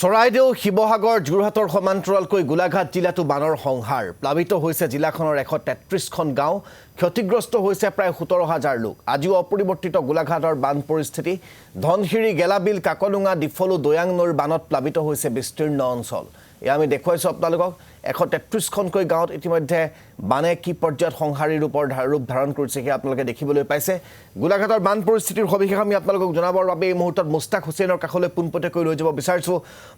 চৰাইদেউ শিৱসাগৰ যোৰহাটৰ সমান্তৰালকৈ গোলাঘাট জিলাতো বানৰ সংহাৰ প্লাবিত হৈছে জিলাখনৰ 133খন গাঁও ক্ষতিগ্ৰস্ত হৈছে প্ৰায় 17,000 লোক আজিও অপৰিৱৰ্তিত গোলাঘাটৰ বান পৰিস্থিতি ধনশিৰি গেলাবিল কাকলুঙা ডিফলু দয়াং নৈৰ বানত প্লাবিত হৈছে বিস্তীৰ্ণ অঞ্চল এয়া আমি দেখুৱাইছো আপোনালোকক 133খনকৈ গাঁৱত ইতিমধ্যে বানে কি পৰ্যায়ত সংহাৰী ৰূপ ধাৰণ কৰিছে কি আপোনালোকে দেখিবলৈ পাইছে গোলাঘাটৰ বান পৰিস্থিতিৰ সবিশেষ আমি আপোনালোকক জনাবৰ বাবে এই মুহূৰ্তত মুস্তাক হুছেইনৰ কাষলৈ পোনপটীয়াকৈ লৈ যাব বিচাৰিছো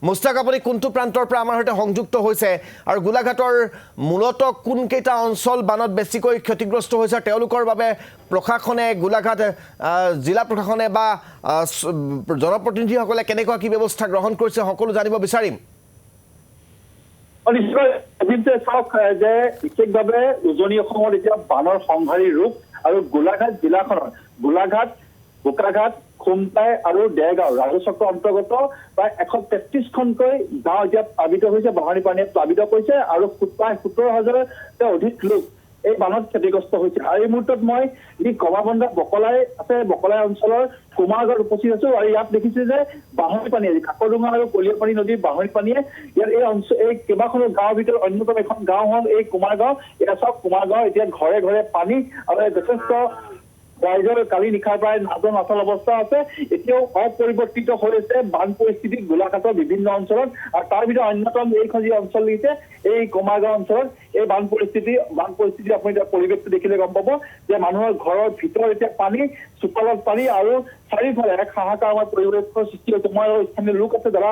মুস্তাক আপুনি কোনটো প্ৰান্তৰ পৰা আমাৰ সৈতে সংযুক্ত হৈছে আৰু গোলাঘাটৰ মূলত কোন কেইটা অঞ্চল বানত বেছিকৈ ক্ষতিগ্ৰস্ত হৈছে তেওঁলোকৰ বাবে প্ৰশাসনে গোলাঘাট জিলা প্ৰশাসনে বা জনপ্ৰতিনিধিসকলে কেনেকুৱা কি ব্যৱস্থা গ্ৰহণ কৰিছে সকলো জানিব বিচাৰিম যে বিশেষভাৱে উজনি অসমৰ এতিয়া বানৰ সংহাৰী ৰূপ আৰু গোলাঘাট জিলাখনৰ গোলাঘাট বোকাঘাট খুমটাই আৰু দেৰগাঁও ৰাজচক্ৰ অন্তৰ্গত প্ৰায় 133খনকৈ গাঁও এতিয়া প্লাবিত হৈছে বাঢ়নী পানীয়ে প্লাবিত কৰিছে আৰু প্ৰায় 17,000 অধিক লোক এই বানত ক্ষতিগ্ৰস্ত হৈছে আৰু এই মুহূৰ্তত মই যি কমাবন্ধা বকলাই আছে বকলাই অঞ্চলৰ কুমাৰগাঁৱত উপস্থিত আছো আৰু ইয়াত দেখিছো যে বাঢ়নী পানী কাকডুঙা আৰু কলিয়াপানী নদীৰ বাঢ়নী পানীয়ে ইয়াত এই অঞ্চল এই কেইবাখনো গাঁৱৰ ভিতৰত অন্যতম এখন গাঁও হ'ল এই কুমাৰগাঁও এতিয়া চাওক কুমাৰগাঁও এতিয়া ঘৰে ঘৰে পানী আৰু যথেষ্ট ৰাইজৰ কালি নিশাৰ পৰাই নাজৰ নাচল অৱস্থা আছে এতিয়াও অপৰিৱৰ্তিত হৈ আছে বান পৰিস্থিতি গোলাঘাটৰ বিভিন্ন অঞ্চলত আৰু তাৰ ভিতৰত অন্যতম এইখন যি অঞ্চল দিছে এই কুমাৰগাঁও অঞ্চলত এই বান পৰিস্থিতি আপুনি এতিয়া পৰিৱেশটো দেখিলে গম পাব যে মানুহৰ ঘৰৰ ভিতৰত এতিয়া পানী চোতালত পানী আৰু চাৰিওফালে এক হাহাকাৰ আমাৰ পৰিৱেশৰ সৃষ্টি হৈছে মই আৰু স্থানীয় লোক আছে যাৰা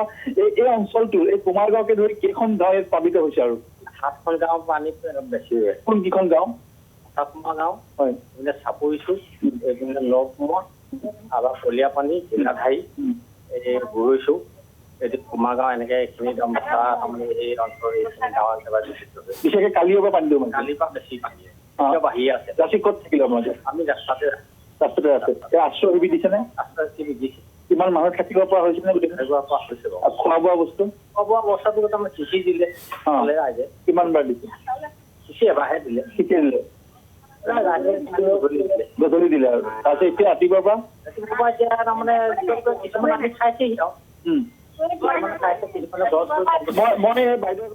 এই অঞ্চলটো এই কুমাৰগাঁওকে ধৰি কেইখন গাঁও ইয়াত প্লাবিত হৈছে আৰু 7খন গাঁও পানী বেছি হৈ কোন কেইখন গাঁও গাঁও হয় চাপৰিছো এইপিনে নকমত আৰু কলিয়াপানী জিলাঘাই এই বুৰৈছো এইটো কুমাৰগাঁও এনেকে এইখিনি তাৰমানে এই অঞ্চলৰ এইখিনি গাঁও বিশেষকৈ কালিৰ পৰা পানী দিওঁ কালিৰ পৰা বেছি পানী বাঢ়ি আছে ৰাতি ক'ত থাকিলে আপোনালোকে আমি ৰাস্তাতে আছে আশ্ৰয় শিবিৰ দিছেনে দিছে কিমান মানুহ থাকিব পৰা হৈছে নে খোৱা বোৱা বস্তু খোৱা বোৱা বস্তাটো তাৰমানে চিঠি দিলে ৰাইজে কিমান বাৰ দিছে চিঠি এবাৰহে দিলে কেতিয়া দিলে গধূলি দিলে আৰু তাৰপিছত এতিয়া ৰাতিপুৱাৰ পৰা এতিয়া তাৰমানে কিছুমান আমি খাইছেহি আৰু মই বাইদেউ